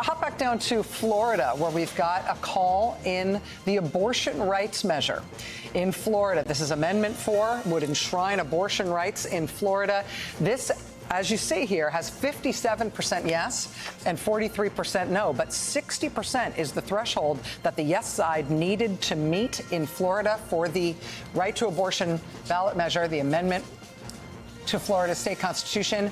Hop back down to Florida, where we've got a call in the abortion rights measure. In Florida, this is Amendment 4, would enshrine abortion rights in Florida. This, as you see here, has 57% yes and 43% no, but 60% is the threshold that the yes side needed to meet in Florida for the right to abortion ballot measure, the amendment to Florida state constitution.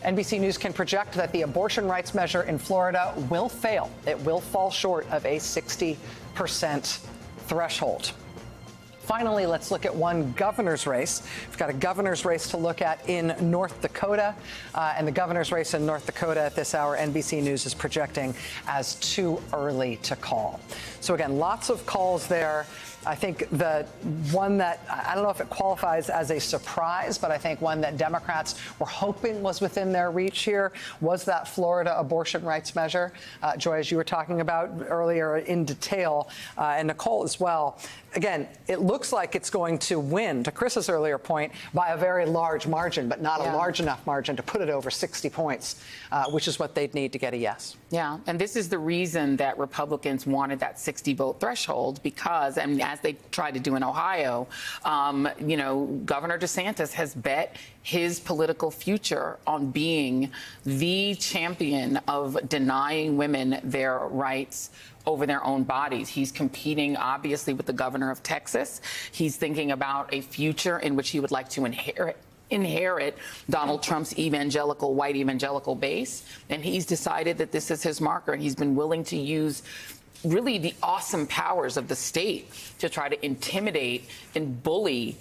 NBC News can project that the abortion rights measure in Florida will fail. It will fall short of a 60% threshold. Finally, let's look at one governor's race. We've got a governor's race to look at in North Dakota. And the governor's race in North Dakota at this hour, NBC News is projecting as too early to call. So again, lots of calls there. I think the one that, I don't know if it qualifies as a surprise, but I think one that Democrats were hoping was within their reach here was that Florida abortion rights measure. Joy, as you were talking about earlier in detail, and Nicole as well. Again, it looks like it's going to win, to Chris's earlier point, by a very large margin, but not a large enough margin to put it over 60 points, which is what they'd need to get a yes. Yeah, and this is the reason that Republicans wanted that 60-vote threshold, because, and as they tried to do in Ohio, you know, Governor DeSantis has bet his political future on being the champion of denying women their rights over their own bodies. He's competing, obviously, with the governor of Texas. He's thinking about a future in which he would like to inherit Donald Trump's white evangelical base. And he's decided that this is his marker, and he's been willing to use really the awesome powers of the state to try to intimidate and bully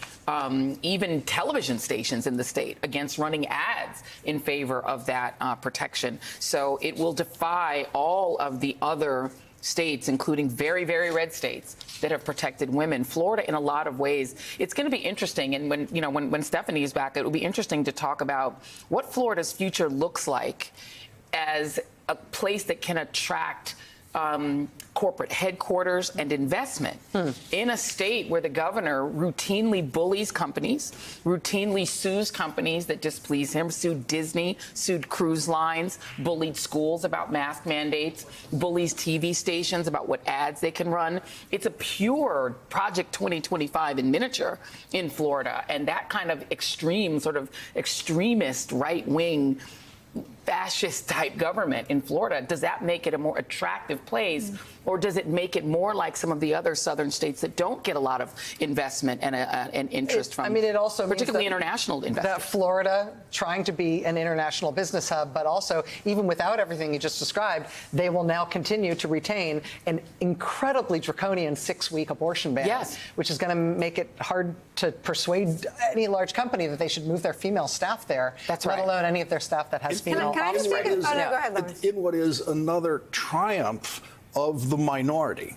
even television stations in the state against running ads in favor of that protection. So it will defy all of the other states, including very, very red states that have protected women. Florida, in a lot of ways, it's going to be interesting. And when Stephanie is back, it will be interesting to talk about what Florida's future looks like as a place that can attract corporate headquarters and investment in a state where the governor routinely bullies companies, routinely sues companies that displease him, sued Disney, sued cruise lines, bullied schools about mask mandates, bullies TV stations about what ads they can run. It's a pure Project 2025 in miniature in Florida. And that kind of extreme, sort of extremist right-wing fascist type government in Florida, does that make it a more attractive place, or does it make it more like some of the other southern states that don't get a lot of investment and interest from, it also particularly means international investors? That Florida, trying to be an international business hub, but also, even without everything you just described, they will now continue to retain an incredibly draconian 6-week abortion ban, which is going to make it hard to persuade any large company that they should move their female staff there, let alone any of their staff that has female offspring. Go ahead, in what is another triumph of the minority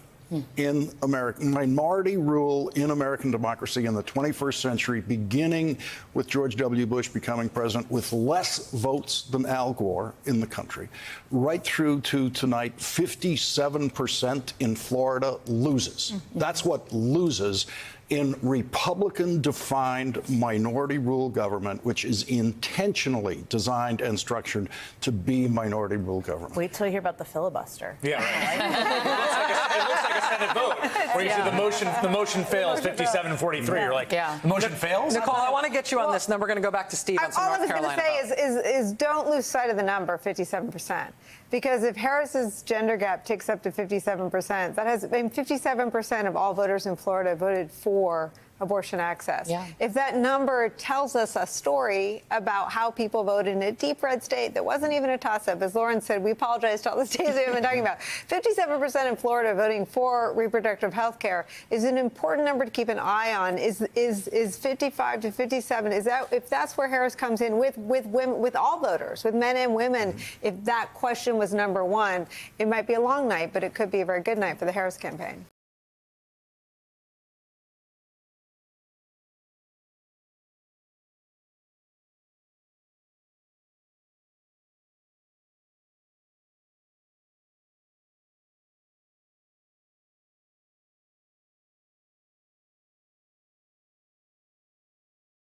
in American minority rule in American democracy in the 21st century, beginning with George W. Bush becoming president with less votes than Al Gore in the country, right through to tonight, 57% in Florida loses. That's what loses in Republican-defined minority rule government, which is intentionally designed and structured to be minority rule government. Wait till you hear about the filibuster. Yeah, right. It looks like a Senate vote where you see the motion fails 57-43. You're like, the motion fails? Nicole, I want to get you on this, and then we're going to go back to Steve on some North Carolina. All I was going to say is don't lose sight of the number, 57%. Because if Harris's gender gap ticks up to 57%, that has 57% of all voters in Florida voted for abortion access. If that number tells us a story about how people voted in a deep red state that wasn't even a toss-up, as Lauren said, we apologize to all the states we've been talking about. 57% in Florida voting for reproductive health care is an important number to keep an eye on. Is 55 to 57? Is that, if that's where Harris comes in with women, with all voters, with men and women? If that question was number one, it might be a long night, but it could be a very good night for the Harris campaign.